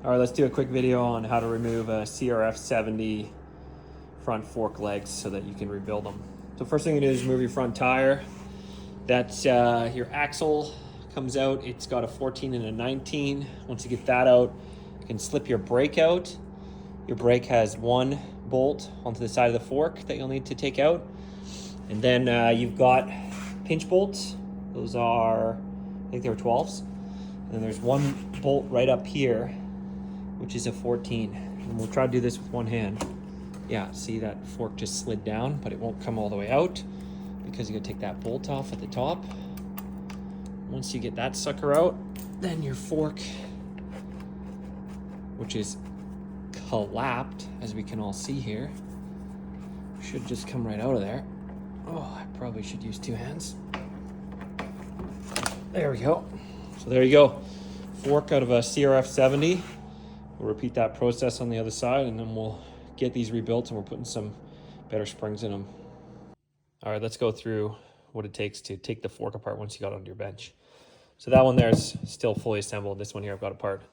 All right, let's do a quick video on how to remove a CRF70 front fork legs so that you can rebuild them. So first thing you do is remove your front tire. That's your axle comes out. It's got a 14 and a 19. Once you get that out, you can slip your brake out. Your brake has one bolt onto the side of the fork that you'll need to take out. And then you've got pinch bolts. Those are, I think they were 12s. And then there's one bolt right up here, which is a 14. And we'll try to do this with one hand. Yeah, see that fork just slid down, but it won't come all the way out because you gotta take that bolt off at the top. Once you get that sucker out, then your fork, which is collapsed, as we can all see here, should just come right out of there. Oh, I probably should use two hands. There we go. So there you go. Fork out of a CRF70. We'll repeat that process on the other side, and then we'll get these rebuilt, and we're putting some better springs in them. All right, let's go through what it takes to take the fork apart once you got it on your bench. So that one there is still fully assembled. This one here I've got apart. So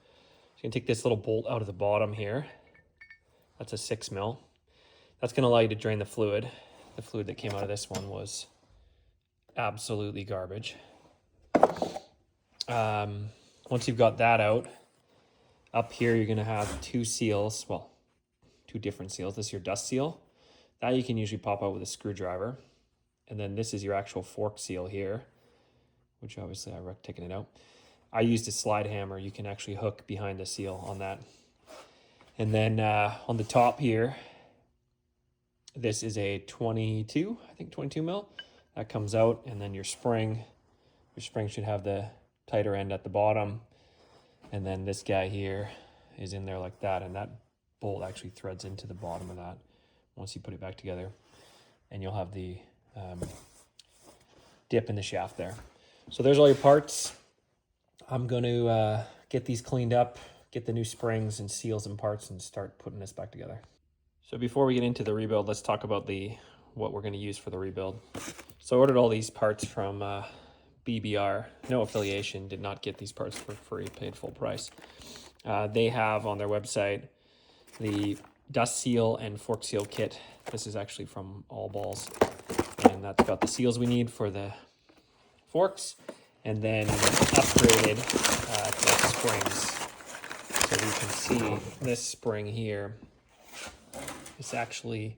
you can take this little bolt out of the bottom here. That's a 6 mil. That's gonna allow you to drain the fluid. The fluid that came out of this one was absolutely garbage. Once you've got that out, up here you're gonna have two seals, well, two different seals. This is your dust seal. That you can usually pop out with a screwdriver. And then this is your actual fork seal here, which obviously I recommend taking it out. I used a slide hammer. You can actually hook behind the seal on that. And then on the top here, this is a 22, I think 22 mil. That comes out, and then your spring should have the tighter end at the bottom. And then this guy here is in there like that, and that bolt actually threads into the bottom of that once you put it back together. And you'll have the dip in the shaft there. So there's all your parts. I'm going to get these cleaned up, get the new springs and seals and parts, and start putting this back together. So before we get into the rebuild, let's talk about what we're going to use for the rebuild. So I ordered all these parts from BBR, no affiliation, did not get these parts for free, paid full price. They have on their website the dust seal and fork seal kit. This is actually from All Balls, and that's got the seals we need for the forks, and then upgraded springs. So you can see this spring here is actually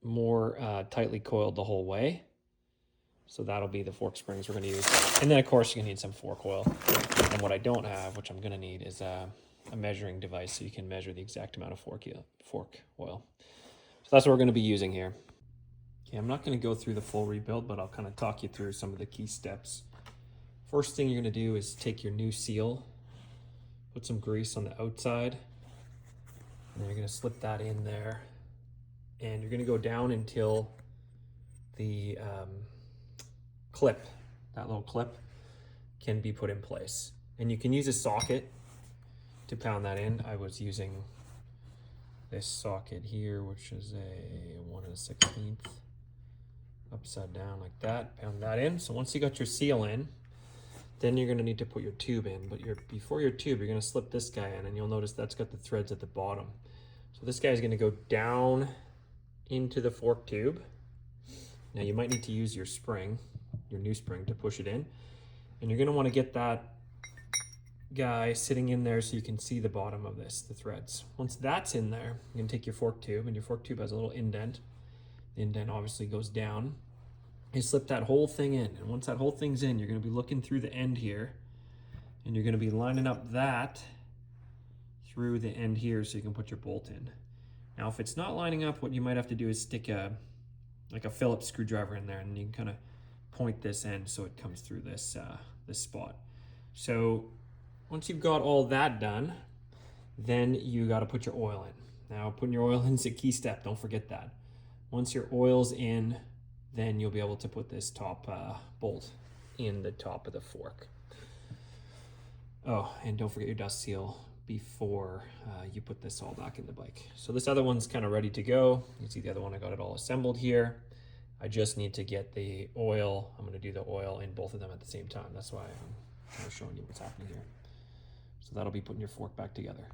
more tightly coiled the whole way. So that'll be the fork springs we're going to use. And then of course you're going to need some fork oil. And what I don't have, which I'm going to need, is a measuring device so you can measure the exact amount of fork oil. So that's what we're going to be using here. Okay, I'm not going to go through the full rebuild, but I'll kind of talk you through some of the key steps. First thing you're going to do is take your new seal, put some grease on the outside, and then you're going to slip that in there. And you're going to go down until the clip, that little clip, can be put in place. And you can use a socket to pound that in. I was using this socket here, which is a 1/16 upside down like that. Pound that in. So once you got your seal in, then you're going to need to put your tube in. But before your tube, you're going to slip this guy in, and you'll notice that's got the threads at the bottom. So this guy is going to go down into the fork tube. Now you might need to use your spring, your new spring, to push it in. And you're going to want to get that guy sitting in there so you can see the bottom of this, the threads. Once that's in there, you can take your fork tube, and your fork tube has a little indent. The indent obviously goes down. You slip that whole thing in, and once that whole thing's in, you're going to be looking through the end here, and you're going to be lining up that through the end here so you can put your bolt in. Now if it's not lining up, what you might have to do is stick like a Phillips screwdriver in there, and you can kind of point this end so it comes through this spot. So once you've got all that done, then you got to put your oil in. Now putting your oil in is a key step, don't forget that. Once your oil's in, then you'll be able to put this top bolt in the top of the fork. Oh, and don't forget your dust seal before you put this all back in the bike. So this other one's kind of ready to go. You can see the other one, I got it all assembled here. I just need to get the oil. I'm going to do the oil in both of them at the same time. That's why I'm kind of showing you what's happening here. So that'll be putting your fork back together.